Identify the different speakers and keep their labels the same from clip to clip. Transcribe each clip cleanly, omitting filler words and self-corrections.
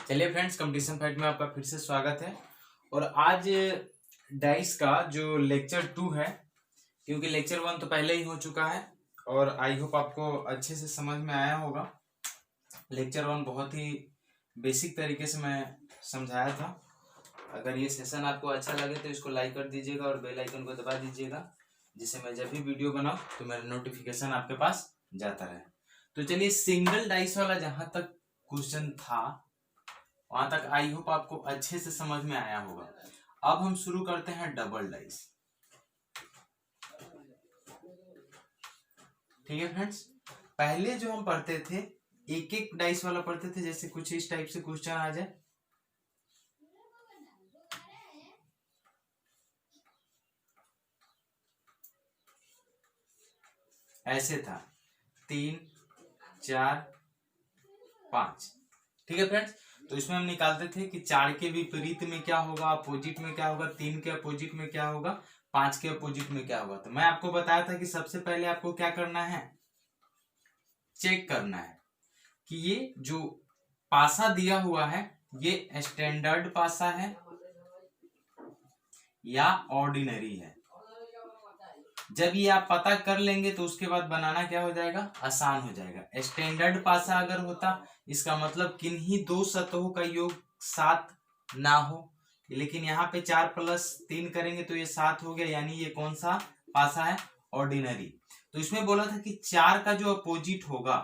Speaker 1: चलिए friends, competition fight में आपका फिर से स्वागत है। और आज डाइस का जो लेक्चर 2 है, क्योंकि लेक्चर 1 तो पहले ही हो चुका है और आई होप आपको अच्छे से समझ में आया होगा। लेक्चर 1 बहुत ही बेसिक तरीके से मैं समझाया था। अगर ये सेशन आपको अच्छा लगे तो इसको लाइक कर दीजिएगा और बेल आइकन को दबा दीजिएगा, जिससे मैं जब भी वीडियो बनाऊं तो मेरा नोटिफिकेशन आपके पास जाता रहे। तो चलिए, सिंगल डाइस वाला जहां तक क्वेश्चन था वहां तक आई होप आपको अच्छे से समझ में आया होगा। अब हम शुरू करते हैं डबल डाइस। ठीक है फ्रेंड्स, पहले जो हम पढ़ते थे एक एक डाइस वाला पढ़ते थे, जैसे कुछ इस टाइप से क्वेश्चन आ जाए। ऐसे था 3 4 5। ठीक है फ्रेंड्स, तो इसमें हम निकालते थे कि 4 के विपरीत में क्या होगा, अपोजिट में क्या होगा, 3 के अपोजिट में क्या होगा, 5 के अपोजिट में क्या होगा। तो मैं आपको बताया था कि सबसे पहले आपको क्या करना है, चेक करना है कि ये जो पासा दिया हुआ है ये स्टैंडर्ड पासा है या ऑर्डिनरी है। जब ये आप पता कर लेंगे तो उसके बाद बनाना क्या हो जाएगा, आसान हो जाएगा। स्टैंडर्ड पासा अगर होता, इसका मतलब किन्हीं दो सतहों का योग 7 ना हो, लेकिन यहाँ पे 4 + 3 करेंगे तो ये 7 हो गया, यानी ये कौन सा पासा है, ऑर्डिनरी। तो इसमें बोला था कि 4 का जो अपोजिट होगा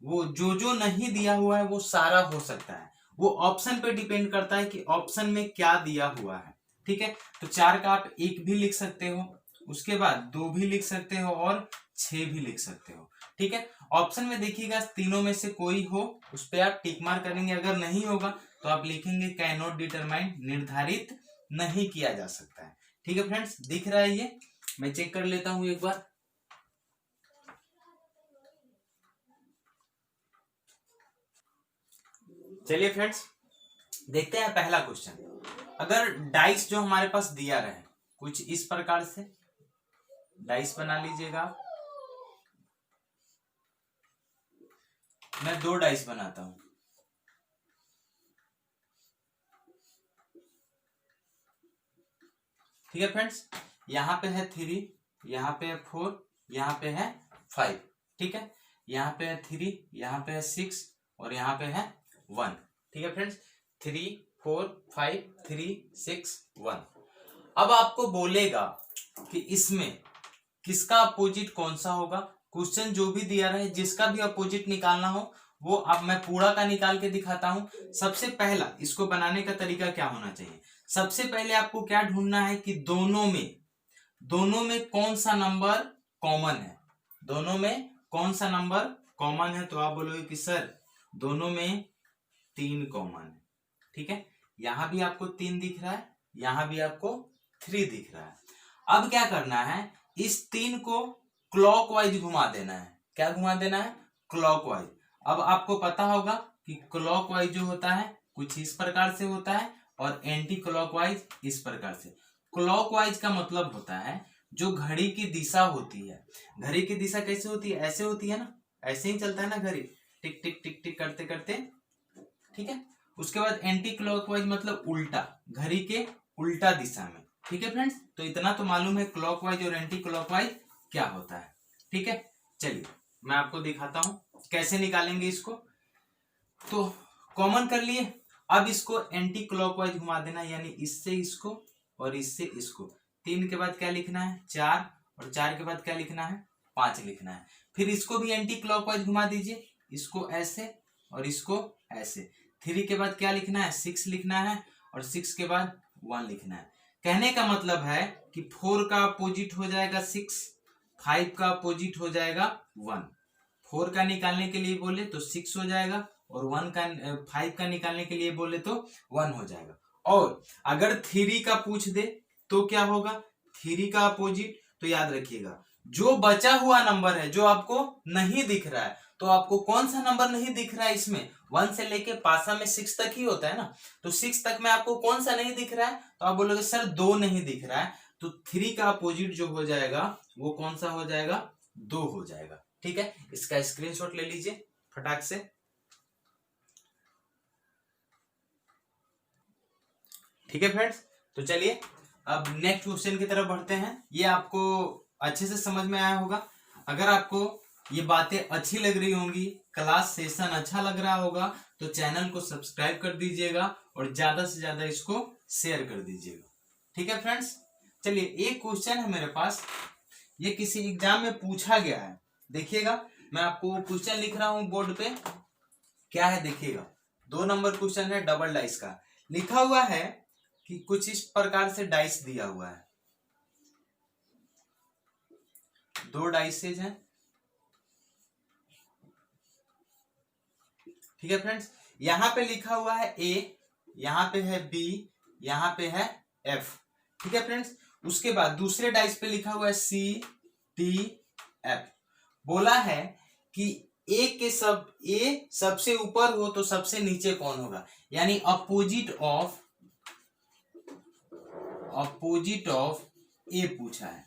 Speaker 1: वो जो नहीं दिया हुआ है वो सारा हो सकता है। वो ऑप्शन पे डिपेंड करता है कि ऑप्शन में क्या दिया हुआ है। ठीक है, तो 4 का आप 1 भी लिख सकते हो, उसके बाद 2 भी लिख सकते हो और 6 भी लिख सकते हो। ठीक है, ऑप्शन में देखिएगा तीनों में से कोई हो उस पर आप टिक मार्क करेंगे, अगर नहीं होगा तो आप लिखेंगे कैन नॉट डिटरमाइन, निर्धारित नहीं किया जा सकता है। ठीक है फ्रेंड्स, दिख रहा है ये, मैं चेक कर लेता हूं एक बार। चलिए फ्रेंड्स, देखते हैं पहला क्वेश्चन। अगर डाइस जो हमारे पास दिया रहे कुछ इस प्रकार से, डाइस बना लीजिएगा। मैं 2 डाइस बनाता हूं। ठीक है फ्रेंड्स, यहाँ पे है 3, यहाँ पे है 4, यहाँ पे है 5। ठीक है, यहाँ पे है 3, यहाँ पे है 6 और यहाँ पे है 1। ठीक है फ्रेंड्स, 3 4 5 3 6 1। अब आपको बोलेगा कि इसमें किसका अपोजिट कौन सा होगा। क्वेश्चन जो भी दिया रहे, जिसका भी अपोजिट निकालना हो वो अब मैं पूरा का निकाल के दिखाता हूं। सबसे पहला इसको बनाने का तरीका क्या होना चाहिए, सबसे पहले आपको क्या ढूंढना है कि दोनों में कौन सा नंबर कॉमन है। दोनों में कौन सा नंबर कॉमन है, तो आप बोलोगे कि सर दोनों में 3 कॉमन है। ठीक है, यहां भी आपको 3 दिख रहा है, यहां भी आपको 3 दिख रहा है। अब क्या करना है, इस 3 को क्लॉकवाइज घुमा देना है। क्या घुमा देना है, क्लॉकवाइज। अब आपको पता होगा कि क्लॉकवाइज जो होता है कुछ इस प्रकार से होता है और एंटी क्लॉकवाइज इस प्रकार से। क्लॉकवाइज का मतलब होता है जो घड़ी की दिशा होती है। घड़ी की दिशा कैसे होती है, ऐसे होती है ना, ऐसे ही चलता है ना घड़ी, टिक टिक टिक टिक करते करते। ठीक है, उसके बाद एंटी क्लॉकवाइज मतलब उल्टा, घड़ी के उल्टा दिशा में। ठीक है फ्रेंड्स, तो इतना तो मालूम है क्लॉकवाइज और एंटी क्लॉकवाइज क्या होता है। ठीक है, चलिए मैं आपको दिखाता हूं कैसे निकालेंगे इसको। तो कॉमन कर लिए, अब इसको एंटी क्लॉकवाइज घुमा देना, यानी इससे इसको और इससे इसको। 3 के बाद क्या लिखना है, 4, और 4 के बाद क्या लिखना है, 5 लिखना है। फिर इसको भी एंटी क्लॉकवाइज घुमा दीजिए, इसको ऐसे और इसको ऐसे। 3 के बाद क्या लिखना है, 6 लिखना है और 6 के बाद 1 लिखना है। कहने का मतलब है कि 4 का अपोजिट हो जाएगा 6, 5 का अपोजिट हो जाएगा 1। 4 का निकालने के लिए बोले तो 6 हो जाएगा और 5 का निकालने के लिए बोले तो 1 हो जाएगा। और अगर 3 का पूछ दे तो क्या होगा, 3 का अपोजिट, तो याद रखिएगा जो बचा हुआ नंबर है जो आपको नहीं दिख रहा है, तो आपको कौन सा नंबर नहीं दिख रहा है इसमें, 1 से लेके पासा में 6 तक ही होता है ना, तो 6 तक में आपको कौन सा नहीं दिख रहा है, तो आप बोलोगे सर 2 नहीं दिख रहा है, तो 3 का अपोजिट जो हो जाएगा वो कौन सा हो जाएगा, 2 हो जाएगा। ठीक है, इसका स्क्रीनशॉट ले लीजिए फटाक से। ठीक है फ्रेंड्स, तो चलिए अब नेक्स्ट क्वेश्चन की तरफ बढ़ते हैं। ये आपको अच्छे से समझ में आया होगा। अगर आपको ये बातें अच्छी लग रही होंगी, क्लास सेशन अच्छा लग रहा होगा, तो चैनल को सब्सक्राइब कर दीजिएगा और ज्यादा से ज्यादा इसको शेयर कर दीजिएगा। ठीक है फ्रेंड्स, चलिए एक क्वेश्चन है मेरे पास, ये किसी एग्जाम में पूछा गया है। देखिएगा, मैं आपको क्वेश्चन लिख रहा हूं बोर्ड पे, क्या है देखिएगा। 2 नंबर क्वेश्चन है, डबल डाइस का। लिखा हुआ है कि कुछ इस प्रकार से डाइस दिया हुआ है, 2 डाइसेज हैं। ठीक है फ्रेंड्स, यहां पे लिखा हुआ है ए, यहां पे है बी, यहां पे है एफ। ठीक है फ्रेंड्स, उसके बाद दूसरे डाइस पे लिखा हुआ है सी डी एफ। बोला है कि ए सबसे ऊपर हो तो सबसे नीचे कौन होगा, यानी अपोजिट ऑफ ए पूछा है।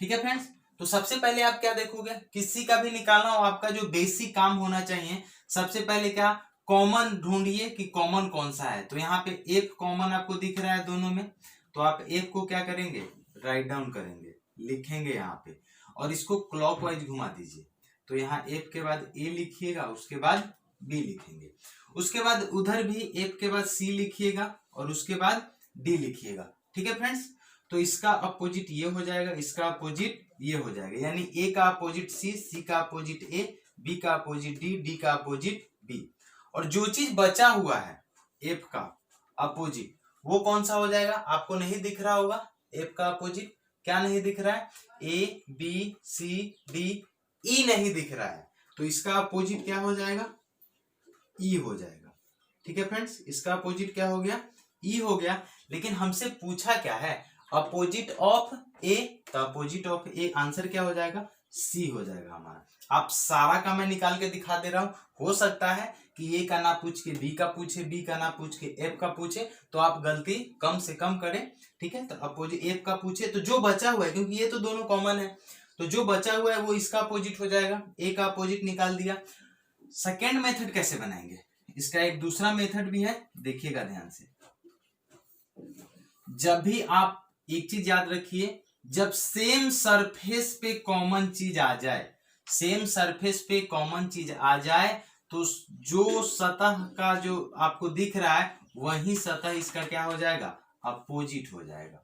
Speaker 1: ठीक है फ्रेंड्स, तो सबसे पहले आप क्या देखोगे, किसी का भी निकालना हो, आपका जो बेसिक काम होना चाहिए, सबसे पहले क्या कॉमन ढूंढिए कि कॉमन कौन सा है। तो यहाँ पे एफ कॉमन आपको दिख रहा है दोनों में, तो आप एफ को क्या करेंगे, राइट डाउन करेंगे, लिखेंगे यहाँ पे, और इसको क्लॉकवाइज घुमा दीजिए। तो यहाँ एफ के बाद ए लिखिएगा, उसके बाद बी लिखेंगे, उसके बाद उधर भी एफ के बाद सी लिखिएगा और उसके बाद डी लिखिएगा। ठीक है फ्रेंड्स, तो इसका अपोजिट ये हो जाएगा, इसका अपोजिट ये हो जाएगा, यानी ए का अपोजिट सी, सी का अपोजिट ए, बी का अपोजिट डी, डी का अपोजिट बी। और जो चीज बचा हुआ है एफ का अपोजिट, वो कौन सा हो जाएगा, आपको नहीं दिख रहा होगा। एफ का अपोजिट क्या नहीं दिख रहा है, ए बी सी डी, ई नहीं दिख रहा है, तो इसका अपोजिट क्या हो जाएगा, ई हो जाएगा। ठीक है फ्रेंड्स, इसका अपोजिट क्या हो गया, ई हो गया। लेकिन हमसे पूछा क्या है, अपोजिट ऑफ ए, तो अपोजिट ऑफ ए आंसर क्या हो जाएगा, सी हो जाएगा हमारा। आप सारा का मैं निकाल के दिखा दे रहा हूं, हो सकता है कि ए का ना पूछ के बी का पूछे, बी का ना पूछ के एफ का पूछे, तो आप गलती कम से कम करें। ठीक है, तो अपोजिट एफ का पूछे, तो जो बचा हुआ है, क्योंकि ये तो दोनों कॉमन है, तो जो बचा हुआ है वो इसका अपोजिट हो जाएगा, ए का अपोजिट निकाल दिया। सेकेंड मेथड कैसे बनाएंगे, इसका एक दूसरा मेथड भी है, देखिएगा ध्यान से। जब भी आप एक चीज याद रखिए, जब सेम सरफेस पे कॉमन चीज आ जाए, सेम सरफेस पे कॉमन चीज आ जाए, तो जो सतह का जो आपको दिख रहा है वही सतह इसका क्या हो जाएगा, अपोजिट हो जाएगा।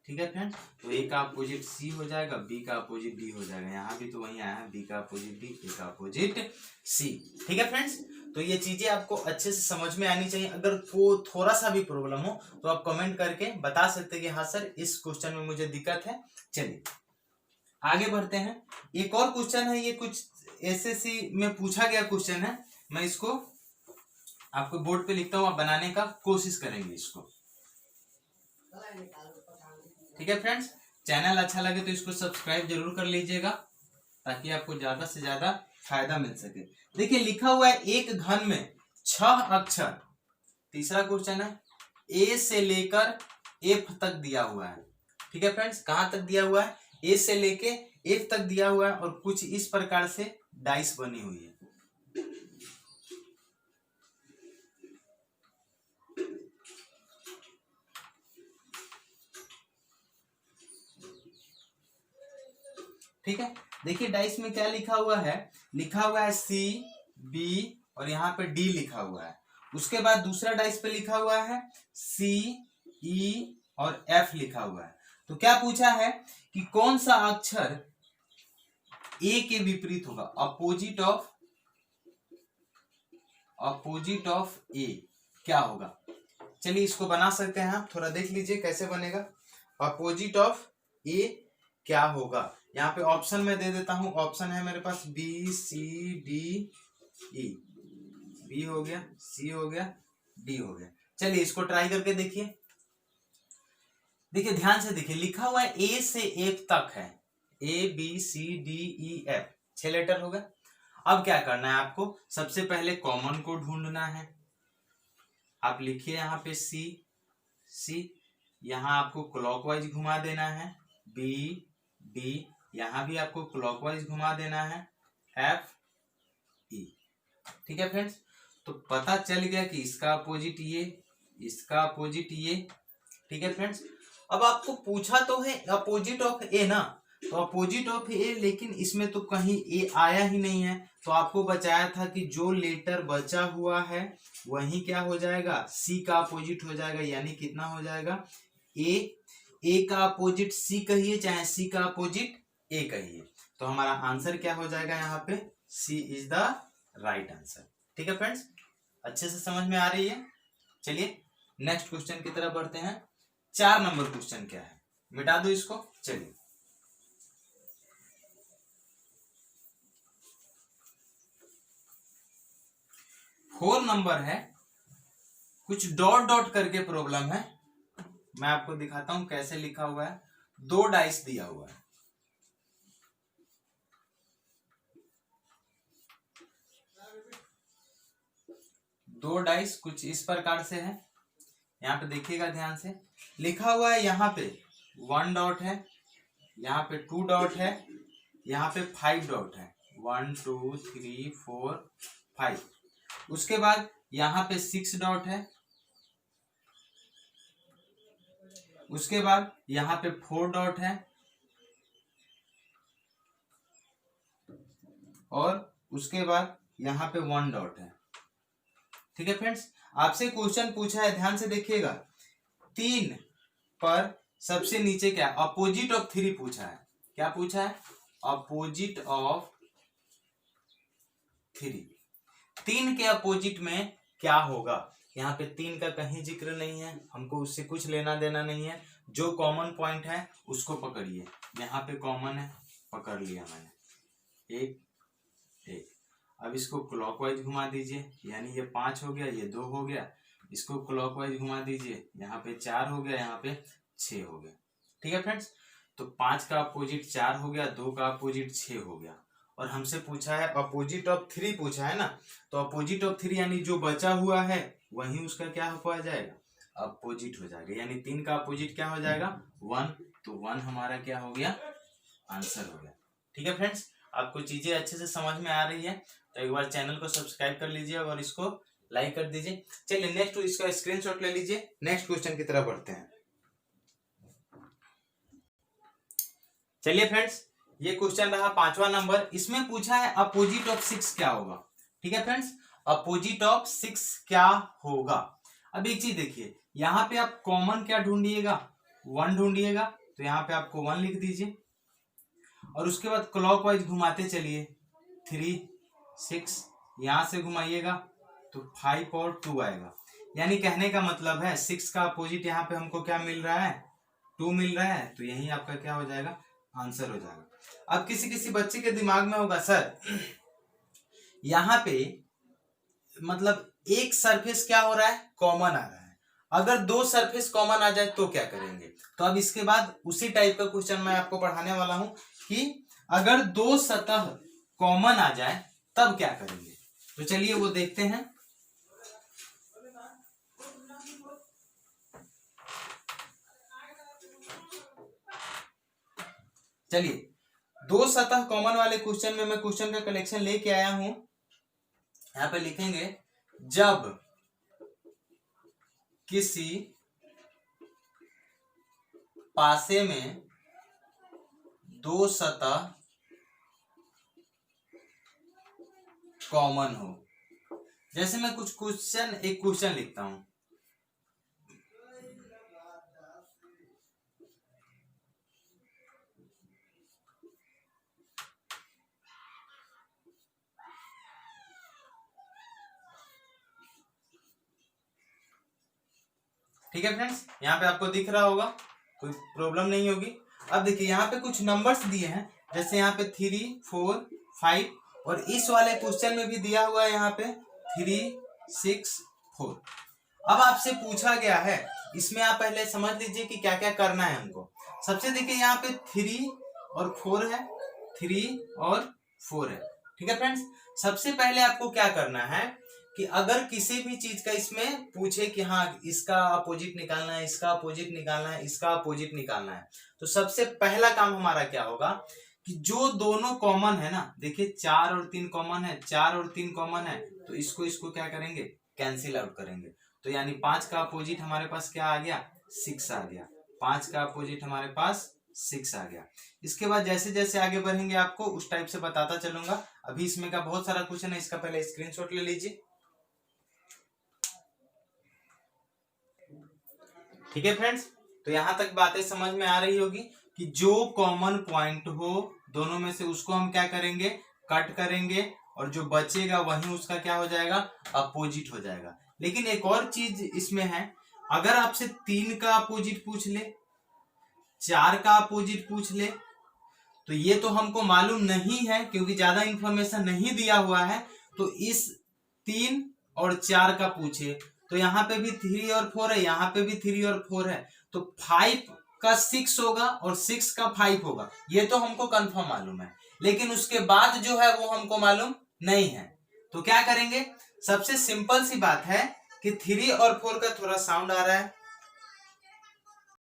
Speaker 1: ठीक है फ्रेंड्स, तो ए का अपोजिट सी हो जाएगा, बी का अपोजिट डी हो जाएगा, यहाँ भी तो वही आया है, बी का अपोजिट डी, ए का अपोजिट सी। ठीक है फ्रेंड्स, तो ये चीजें आपको अच्छे से समझ में आनी चाहिए। अगर को थोड़ा सा भी प्रॉब्लम हो तो आप कमेंट करके बता सकते हैं कि हाँ सर इस क्वेश्चन में मुझे दिक्कत है। चलिए आगे बढ़ते हैं, एक और क्वेश्चन है, ये कुछ एसएससी में पूछा गया क्वेश्चन है, मैं इसको आपको बोर्ड पे लिखता हूँ, आप बनाने का कोशिश करेंगे इसको। ठीक है फ्रेंड्स, चैनल अच्छा लगे तो इसको सब्सक्राइब जरूर कर लीजिएगा, ताकि आपको ज्यादा से ज्यादा फायदा मिल सके। देखिए लिखा हुआ है एक घन में 6 अक्षर, तीसरा क्वेश्चन है, ए से लेकर एफ तक दिया हुआ है। ठीक है फ्रेंड्स, कहां तक दिया हुआ है, ए से लेके एफ तक दिया हुआ है, और कुछ इस प्रकार से डाइस बनी हुई है। ठीक है, देखिए डाइस में क्या लिखा हुआ है, लिखा हुआ है सी बी और यहाँ पे डी लिखा हुआ है। उसके बाद दूसरा डाइस पे लिखा हुआ है सी ई और एफ लिखा हुआ है। तो क्या पूछा है कि कौन सा अक्षर ए के विपरीत होगा, अपोजिट ऑफ ए क्या होगा। चलिए इसको बना सकते हैं, आप थोड़ा देख लीजिए कैसे बनेगा। अपोजिट ऑफ ए क्या होगा, यहाँ पे ऑप्शन में दे देता हूं, ऑप्शन है मेरे पास B C D E, B हो गया, सी हो गया, डी हो गया। चलिए इसको ट्राई करके देखिए। देखिए ध्यान से देखिए, लिखा हुआ है ए से एफ तक है, A B C D E F, 6 letter हो गए। अब क्या करना है आपको, सबसे पहले कॉमन को ढूंढना है। आप लिखिए यहाँ पे सी सी, यहाँ आपको क्लॉकवाइज घुमा देना है, बी डी, यहां भी आपको क्लॉकवाइज घुमा देना है, एफ ई। ठीक है फ्रेंड्स, तो पता चल गया कि इसका अपोजिट ये, इसका अपोजिट ये। ठीक है फ्रेंड्स, अब आपको पूछा तो है अपोजिट ऑफ ए ना, तो अपोजिट ऑफ ए, लेकिन इसमें तो कहीं ए आया ही नहीं है, तो आपको बचाया था कि जो लेटर बचा हुआ है वही क्या हो जाएगा, सी का अपोजिट हो जाएगा। यानी कितना हो जाएगा, ए का अपोजिट सी कहिए चाहे सी का अपोजिट ए कहिए, तो हमारा आंसर क्या हो जाएगा यहाँ पे, सी इज द राइट आंसर। ठीक है फ्रेंड्स, अच्छे से समझ में आ रही है। चलिए नेक्स्ट क्वेश्चन की तरफ बढ़ते हैं। 4 नंबर क्वेश्चन क्या है, मिटा दो इसको। चलिए 4 नंबर है, कुछ डॉट डॉट करके प्रॉब्लम है। मैं आपको दिखाता हूं कैसे लिखा हुआ है। 2 डाइस दिया हुआ है, दो डाइस कुछ इस प्रकार से है। यहाँ पे देखिएगा ध्यान से, लिखा हुआ है यहाँ पे 1 डॉट है, यहाँ पे 2 डॉट है, यहाँ पे 5 डॉट है, 1 2 3 4 5। उसके बाद यहाँ पे 6 डॉट है, उसके बाद यहाँ पे 4 डॉट है, और उसके बाद यहाँ पे 1 डॉट है। ठीक है फ्रेंड्स, आपसे क्वेश्चन पूछा है, ध्यान से देखिएगा, 3 पर सबसे नीचे क्या, अपोजिट ऑफ 3 पूछा है। क्या पूछा है, अपोजिट ऑफ 3। 3 के अपोजिट में क्या होगा, यहाँ पे 3 का कहीं जिक्र नहीं है, हमको उससे कुछ लेना देना नहीं है। जो कॉमन पॉइंट है उसको पकड़िए, यहाँ पे कॉमन है, पकड़ लिया मैंने, एक। अब इसको क्लॉकवाइज घुमा दीजिए, यानी ये 5 हो गया, ये 2 हो गया। इसको क्लॉकवाइज घुमा दीजिए, यहाँ पे 4 हो गया, यहाँ पे 6 हो गया। ठीक है फ्रेंड्स, तो 5 का अपोजिट 4 हो गया, 2 का अपोजिट 6 हो गया, और हमसे पूछा है अपोजिट ऑफ 3 पूछा है ना, तो अपोजिट ऑफ 3 यानी जो बचा हुआ है वही उसका क्या हो जाएगा, अपोजिट हो जाएगा। यानी 3 का अपोजिट क्या हो जाएगा, 1, तो 1 हमारा क्या हो गया, आंसर हो गया। ठीक है फ्रेंड्स, आपको चीजें अच्छे से समझ में आ रही है, तो एक बार चैनल को सब्सक्राइब कर लीजिए और इसको लाइक कर दीजिए। चलिए नेक्स्ट इसका स्क्रीनशॉट ले लीजिए, नेक्स्ट क्वेश्चन की तरफ बढ़ते हैं। चलिए फ्रेंड्स, ये क्वेश्चन रहा 5वां नंबर, इसमें पूछा है अपोजिट ऑफ 6 क्या होगा। ठीक है फ्रेंड्स, अपोजिट ऑफ 6 क्या होगा। अब एक चीज देखिए, यहाँ पे आप कॉमन क्या ढूंढिएगा, 1 ढूंढिएगा, तो यहाँ पे आपको 1 लिख दीजिए, और उसके बाद क्लॉकवाइज घुमाते चलिए, 3 6, यहां से घुमाइएगा तो 5 और 2 आएगा। यानी कहने का मतलब है 6 का अपोजिट यहाँ पे हमको क्या मिल रहा है, 2 मिल रहा है, तो यही आपका क्या हो जाएगा, आंसर हो जाएगा। अब किसी किसी बच्चे के दिमाग में होगा, सर यहाँ पे मतलब एक सरफेस क्या हो रहा है, कॉमन आ रहा है, अगर 2 सरफेस कॉमन आ जाए तो क्या करेंगे। तो अब इसके बाद उसी टाइप का क्वेश्चन मैं आपको पढ़ाने वाला हूं कि अगर 2 सतह कॉमन आ जाए तब क्या करेंगे। तो चलिए वो देखते हैं। चलिए 2 सतह कॉमन वाले क्वेश्चन में मैं क्वेश्चन का कलेक्शन लेके आया हूं। यहां पे लिखेंगे, जब किसी पासे में 2 सतह कॉमन हो। जैसे मैं कुछ एक क्वेश्चन लिखता हूं, ठीक है फ्रेंड्स, यहाँ पे आपको दिख रहा होगा, कोई प्रॉब्लम नहीं होगी। अब देखिए यहाँ पे कुछ नंबर्स दिए हैं, जैसे यहाँ पे 3 4 5, और इस वाले क्वेश्चन में भी दिया हुआ है यहाँ पे 3 6 4। अब आपसे पूछा गया है, इसमें आप पहले समझ लीजिए कि क्या क्या करना है हमको। सबसे देखिए यहाँ पे 3 और 4 है, 3 और 4 है। ठीक है फ्रेंड्स, सबसे पहले आपको क्या करना है कि अगर किसी भी चीज का इसमें पूछे कि हाँ इसका अपोजिट निकालना है, इसका अपोजिट निकालना है, इसका अपोजिट निकालना है, तो सबसे पहला काम हमारा क्या होगा कि जो दोनों कॉमन है ना, देखिए 4 और 3 कॉमन है, 4 और 3 कॉमन है, तो इसको क्या करेंगे, कैंसिल आउट करेंगे। तो यानी 5 का अपोजिट हमारे पास क्या आ गया, 6 आ गया। 5 का अपोजिट हमारे पास 6 आ गया। इसके बाद जैसे जैसे आगे बढ़ेंगे आपको उस टाइप से बताता चलूंगा। अभी इसमें का बहुत सारा क्वेश्चन है, इसका पहले स्क्रीनशॉट ले लीजिए। ठीक है फ्रेंड्स, तो यहां तक बातें समझ में आ रही होगी कि जो कॉमन पॉइंट हो दोनों में से उसको हम क्या करेंगे, कट करेंगे, और जो बचेगा वही उसका क्या हो जाएगा, अपोजिट हो जाएगा। लेकिन एक और चीज इसमें है, अगर आपसे 3 का अपोजिट पूछ ले, 4 का अपोजिट पूछ ले, तो ये तो हमको मालूम नहीं है क्योंकि ज्यादा इंफॉर्मेशन नहीं दिया हुआ है। तो इस 3 और 4 का पूछे तो यहाँ पे भी 3 और 4 है, यहाँ पे भी 3 और 4 है, तो 5 का 6 होगा और 6 का 5 होगा, ये तो हमको कंफर्म मालूम है। लेकिन उसके बाद जो है वो हमको मालूम नहीं है। तो क्या करेंगे, सबसे सिंपल सी बात है कि 3 और 4 का थोड़ा साउंड आ रहा है,